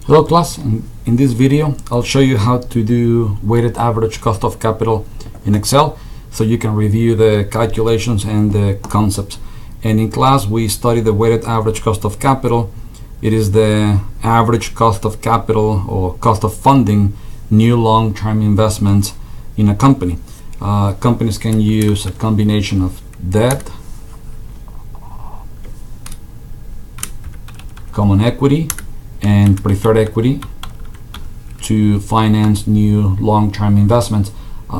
Hello class, in this video I'll show you how to do weighted average cost of capital in Excel so you can review the calculations and the concepts. And in class we study the weighted average cost of capital. It is the average cost of capital or cost of funding new long-term investments in a company. Companies can use a combination of debt, common equity, and preferred equity to finance new long-term investments.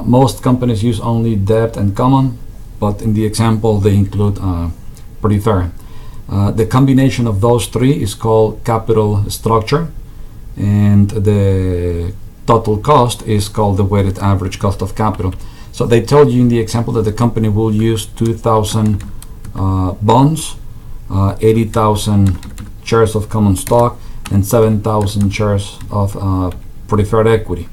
Most companies use only debt and common, but in the example they include preferred. The combination of those three is called capital structure, and the total cost is called the weighted average cost of capital. So they told you in the example that the company will use 2,000 bonds, 80,000 shares of common stock, and 7,000 shares of preferred equity.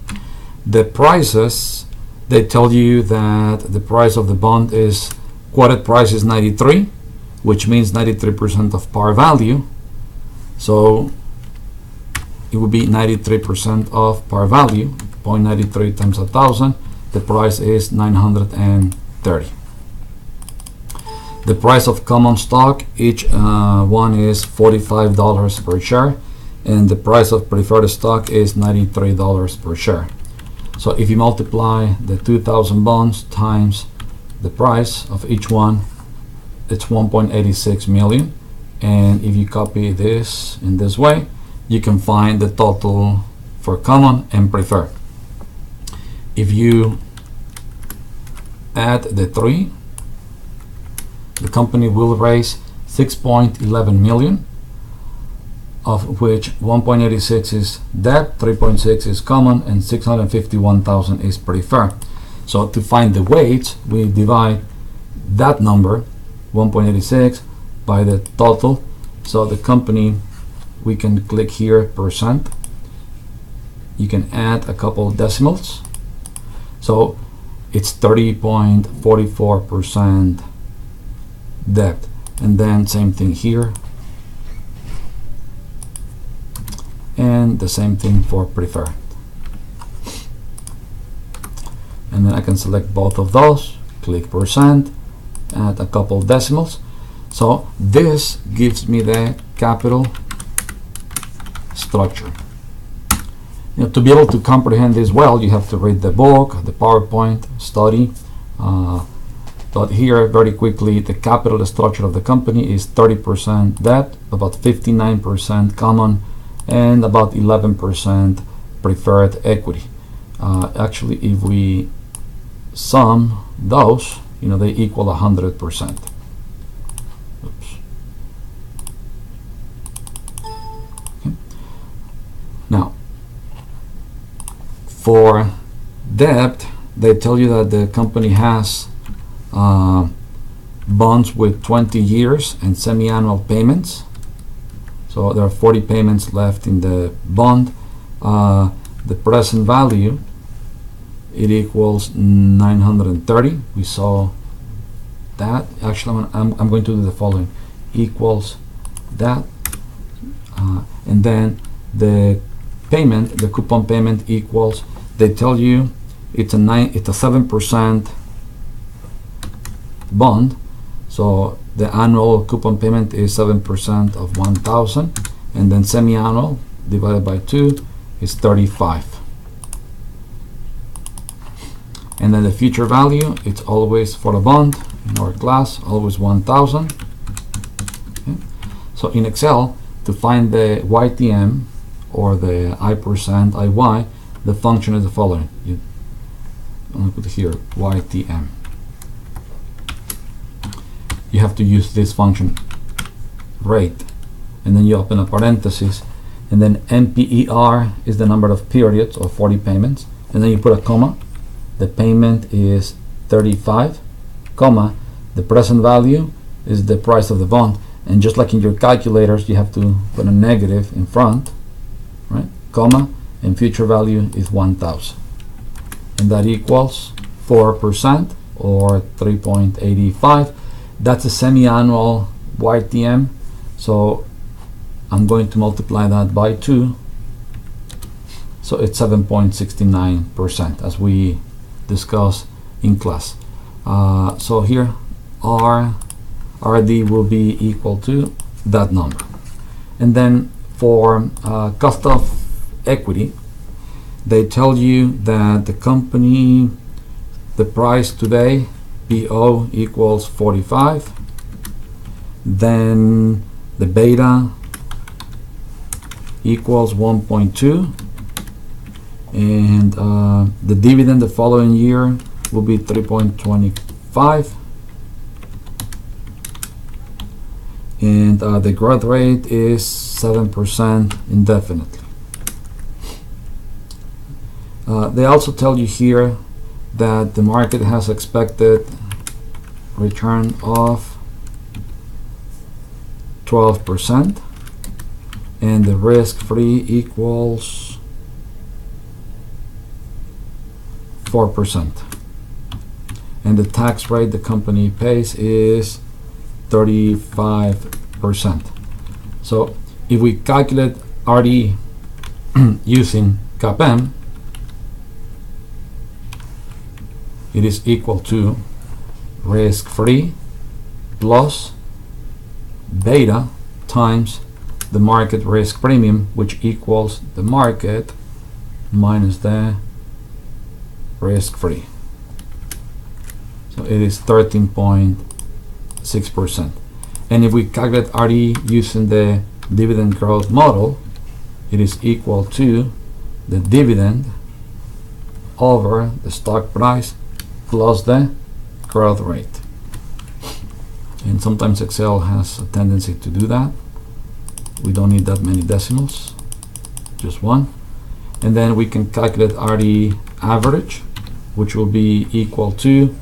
The prices, they tell you that the price of the bond is, quoted price is 93, which means 93% of par value. So it would be 93% of par value, 0.93 times 1,000. The price is 930. The price of common stock, each one is $45 per share, and the price of preferred stock is $93 per share. So if you multiply the 2,000 bonds times the price of each one, it's 1.86 million. And if you copy this in this way, you can find the total for common and preferred. If you add the three, the company will raise 6.11 million, of which 1.86 is debt, 3.6 is common, and 651,000 is preferred. So to find the weights, we divide that number, 1.86, by the total. So the company, we can click here, percent. You can add a couple of decimals. So it's 30.44% debt. And then same thing here. And the same thing for preferred. And then I can select both of those, click percent, add a couple decimals. So this gives me the capital structure. To be able to comprehend this well, you have to read the book, the PowerPoint, study. But here, very quickly, the capital structure of the company is 30% debt, about 59% common, and about 11% preferred equity. Actually, if we sum those, they equal 100%. Oops. Okay. Now, for debt, they tell you that the company has bonds with 20 years and semi-annual payments. So there are 40 payments left in the bond. The present value, it equals 930. We saw that. Actually, I'm going to do the following. Equals that. And then the payment, the coupon payment equals, they tell you it's a 7% bond. So the annual coupon payment is 7% of 1,000, and then semi-annual divided by 2 is 35. And then the future value, it's always for the bond in our class, always 1,000. Okay. So in Excel, to find the YTM or the I%, IY, the function is the following. I'm going to put here YTM. You have to use this function, rate, and then you open a parenthesis, and then MPER is the number of periods or 40 payments, and then you put a comma. The payment is 35, comma, the present value is the price of the bond, and just like in your calculators, you have to put a negative in front, right? Comma, and future value is 1,000, and that equals 4% or 3.85. That's a semi-annual YTM, so I'm going to multiply that by 2 So it's 7.69% as we discussed in class. So here RD will be equal to that number. And then for cost of equity, they tell you that the company, the price today, PO equals 45. Then the beta equals 1.2. And the dividend the following year will be 3.25. And the growth rate is 7% indefinitely. They also tell you here that the market has expected return of 12% and the risk-free equals 4%. And the tax rate the company pays is 35%. So if we calculate RD using CAPM, it is equal to risk-free plus beta times the market risk premium, which equals the market minus the risk-free. So it is 13.6%. And if we calculate RD using the dividend growth model, it is equal to the dividend over the stock price plus the growth rate. And sometimes Excel has a tendency to do that. We don't need that many decimals, just one. And then we can calculate RD average, which will be equal to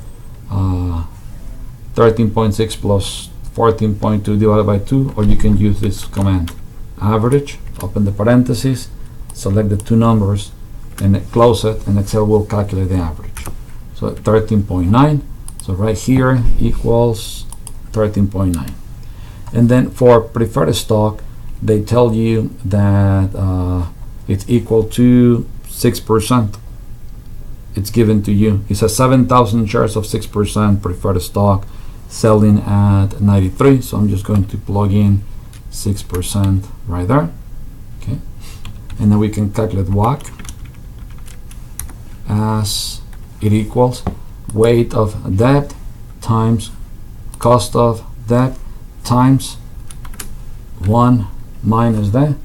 13.6 plus 14.2 divided by 2, or you can use this command, average, open the parentheses, select the two numbers, and close it, and Excel will calculate the average. So 13.9, so right here equals 13.9. And then for preferred stock, they tell you that it's equal to 6%. It's given to you. It says 7,000 shares of 6% preferred stock selling at 93. So I'm just going to plug in 6% right there. Okay. And then we can calculate WACC as it equals weight of debt times cost of debt times 1 minus the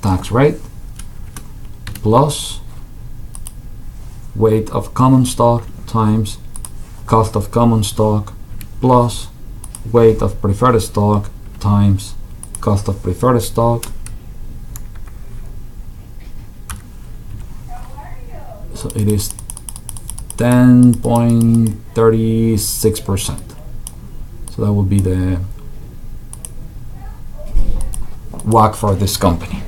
tax rate plus weight of common stock times cost of common stock plus weight of preferred stock times cost of preferred stock. So it is 10.36%. So that would be the WACC for this company.